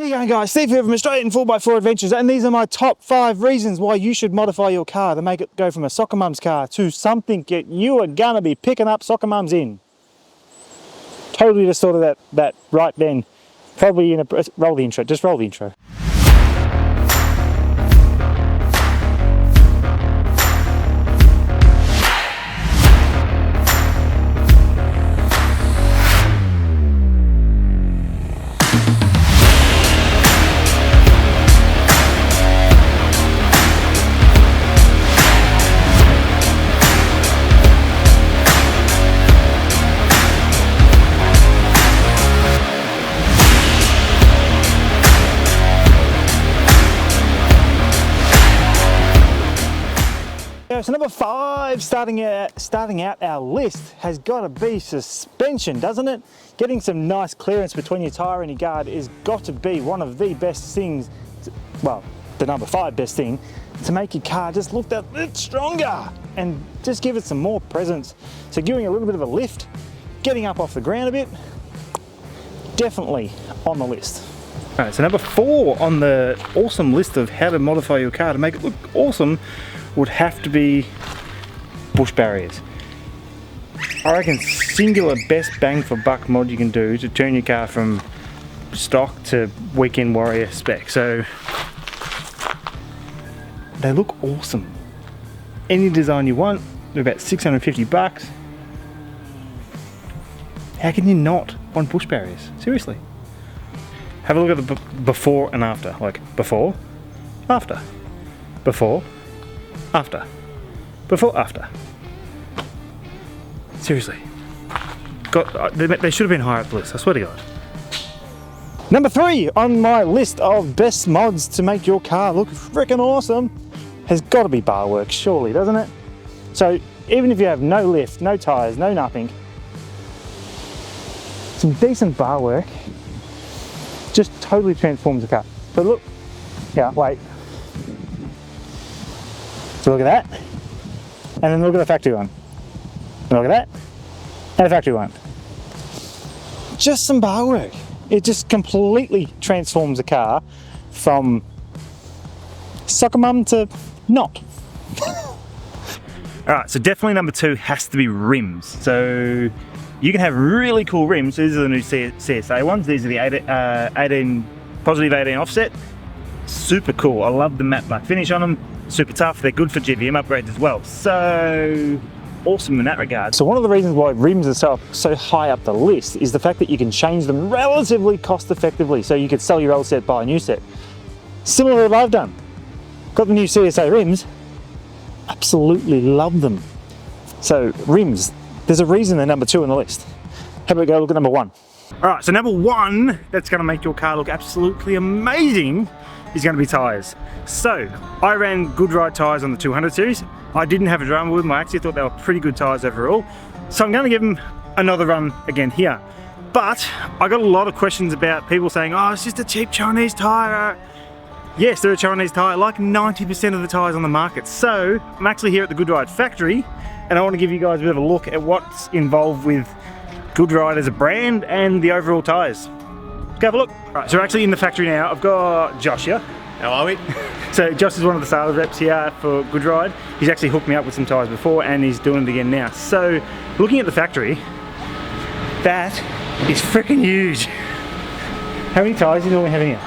you going, guys? Steve here from Australian 4x4 Adventures, and these are my top 5 reasons why you should modify your car to make it go from a soccer mum's car to something that you are gonna be picking up soccer mums in. Totally just thought of that right then. Probably in a roll the intro. Just roll the intro. So number 5, starting out our list, has got to be suspension, doesn't it? Getting some nice clearance between your tyre and your guard is got to be one of the best things, well, the number 5 best thing, to make your car just look that bit stronger and just give it some more presence. So giving a little bit of a lift, getting up off the ground a bit, definitely on the list. All right, so number 4 on the awesome list of how to modify your car to make it look awesome would have to be bush barriers. I reckon singular best bang for buck mod you can do to turn your car from stock to weekend warrior spec. So they look awesome. Any design you want, they're about 650 bucks. How can you not want bush barriers? Seriously. Have a look at the before and after. Like before, after, before, after, before, after. Seriously. They should have been higher up the list, I swear to God. Number 3 on my list of best mods to make your car look freaking awesome has got to be bar work, surely, doesn't it? So even if you have no lift, no tyres, no nothing, some decent bar work just totally transforms the car. But look, yeah, wait. So look at that, and then look at the factory one. And look at that, and the factory one. Just some bar work. It just completely transforms the car from soccer mum to not. Alright, so definitely number 2 has to be rims. So you can have really cool rims. These are the new CSA ones. These are the 18 positive 18 offset. Super cool. I love the matte black finish on them. Super tough. They're good for GVM upgrades as well. So awesome in that regard. So one of the reasons why rims are so high up the list is the fact that you can change them relatively cost effectively. So you could sell your old set, buy a new set. Similar to what I've done. Got the new CSA rims. Absolutely love them. So rims, there's a reason they're number 2 on the list. How about we go look at number 1? All right, so number 1 that's going to make your car look absolutely amazing is going to be tyres. So I ran Good Ride tyres on the 200 series. I didn't have a drama with them. I actually thought they were pretty good tyres overall. So I'm going to give them another run again here. But I got a lot of questions about people saying, oh, it's just a cheap Chinese tyre. Yes, they're a Chinese tyre, like 90% of the tyres on the market. So I'm actually here at the Good Ride factory, and I want to give you guys a bit of a look at what's involved with Good Ride as a brand and the overall tyres. Go have a look. All right, so we're actually in the factory now. I've got Josh here. How are we? So Josh is one of the sales reps here for Good Ride. He's actually hooked me up with some tyres before, and he's doing it again now. So looking at the factory, that is freaking huge. How many tyres do you normally have in here?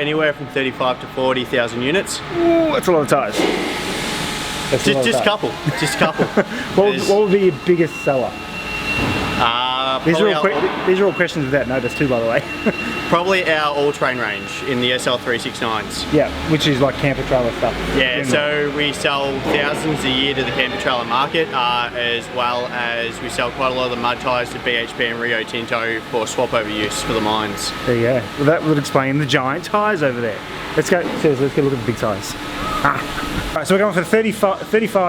Anywhere from 35 to 40,000 units. Ooh, that's a lot of tyres. Just a couple. What would be your biggest seller? These are all questions without notice too, by the way. Probably our all-terrain range in the SL369s. Yeah, which is like camper trailer stuff. Yeah, so we sell thousands a year to the camper trailer market, as well as we sell quite a lot of the mud tyres to BHP and Rio Tinto for swap-over use for the mines. There you go. Well, that would explain the giant tyres over there. Let's go look at the big tyres. Alright, so we're going for the 35,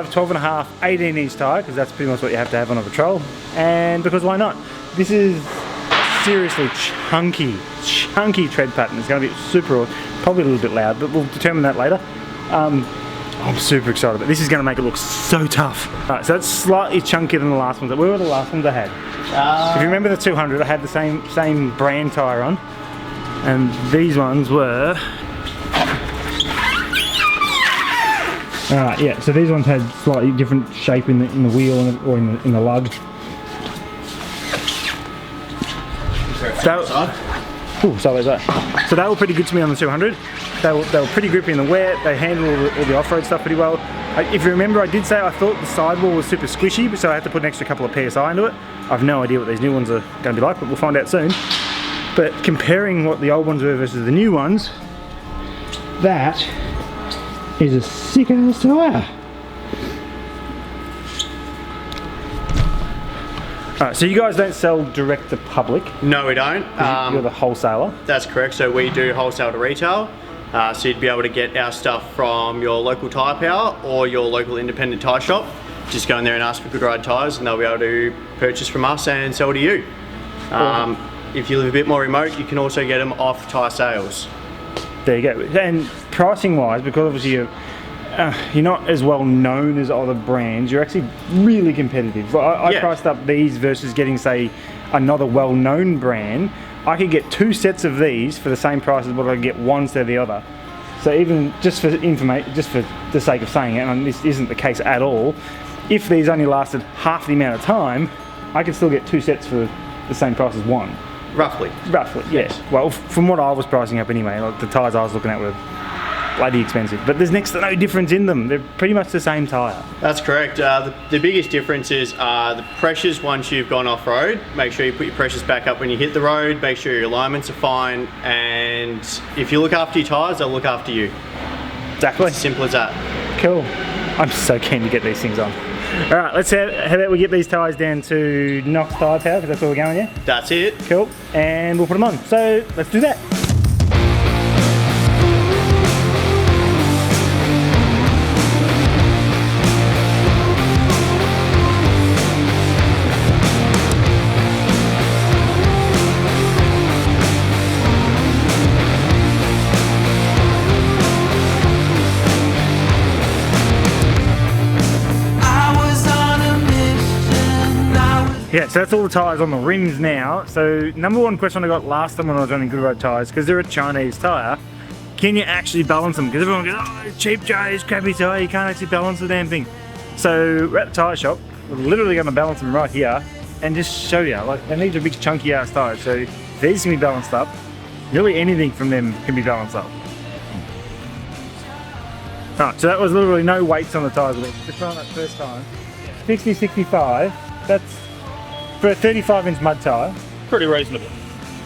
12.5, 18-inch tyre, because that's pretty much what you have to have on a patrol. And because why not? This is seriously chunky tread pattern. It's going to be super, probably a little bit loud, but we'll determine that later. I'm super excited about this. Is going to make it look so tough. Alright, so that's slightly chunkier than the last ones. Where were the last ones I had? If you remember the 200, I had the same brand tyre on. And these ones were... Alright, yeah, so these ones had slightly different shape in the wheel or in the lug. So they were pretty good to me on the 200. They were pretty grippy in the wet. They handled all the off-road stuff pretty well. If you remember, I did say I thought the sidewall was super squishy, so I had to put an extra couple of PSI into it. I've no idea what these new ones are going to be like, but we'll find out soon. But comparing what the old ones were versus the new ones, that is a sick ass tyre. Alright, so you guys don't sell direct to public? No, we don't. You're the wholesaler? That's correct. So we do wholesale to retail. So you'd be able to get our stuff from your local tyre power or your local independent tyre shop. Just go in there and ask for Good Ride tyres and they'll be able to purchase from us and sell to you. If you live a bit more remote, you can also get them off tyre sales. There you go. And pricing wise, because obviously you're not as well known as other brands, you're actually really competitive. I priced up these versus getting, say, another well-known brand. I could get 2 sets of these for the same price as what I could get one set of the other. So even just for information, just for the sake of saying it, and this isn't the case at all, if these only lasted half the amount of time, I could still get 2 sets for the same price as one. Roughly. Roughly, yes. Well, from what I was pricing up anyway, like the tyres I was looking at were bloody expensive, but there's next to no difference in them. They're pretty much the same tyre. That's correct. The biggest difference is the pressures once you've gone off-road. Make sure you put your pressures back up when you hit the road, make sure your alignments are fine, and if you look after your tyres, they'll look after you. Exactly. It's as simple as that. Cool. I'm so keen to get these things on. Alright, let's how about we get these tyres down to Knox Tyre Power, because that's where we're going, yeah? That's it. Cool. And we'll put them on. So let's do that. Yeah, so that's all the tyres on the rims now. So number one question I got last time when I was running Good Ride tyres, because they're a Chinese tyre, can you actually balance them? Because everyone goes, oh, it's cheap tyre, it's crappy tyre, you can't actually balance the damn thing. So we're at the tyre shop, we're literally going to balance them right here and just show you. Like, they need a big chunky ass tyres, so these can be balanced up. Really anything from them can be balanced up. Alright, so that was literally no weights on the tyres. Just run that first time. 60, 65, that's for a 35-inch mud tyre. Pretty reasonable.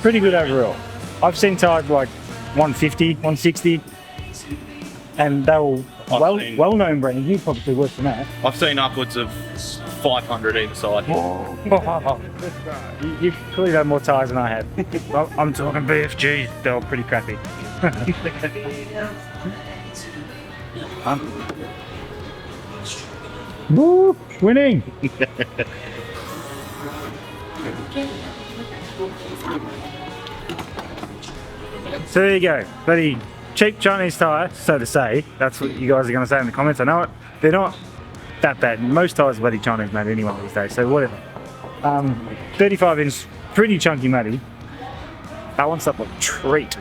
Pretty good overall. I've seen tyres like 150, 160, and they were well-known brands. You probably worse than that. I've seen upwards of 500 either side. You've clearly had more tyres than I have. Well, I'm talking BFGs, they were pretty crappy. Woo! Winning! So there you go, bloody cheap Chinese tyre, so to say. That's what you guys are going to say in the comments. I know it. They're not that bad. Most tyres are bloody Chinese made anyway these days, so whatever. 35 inch, pretty chunky muddy. Balanced up like a treat.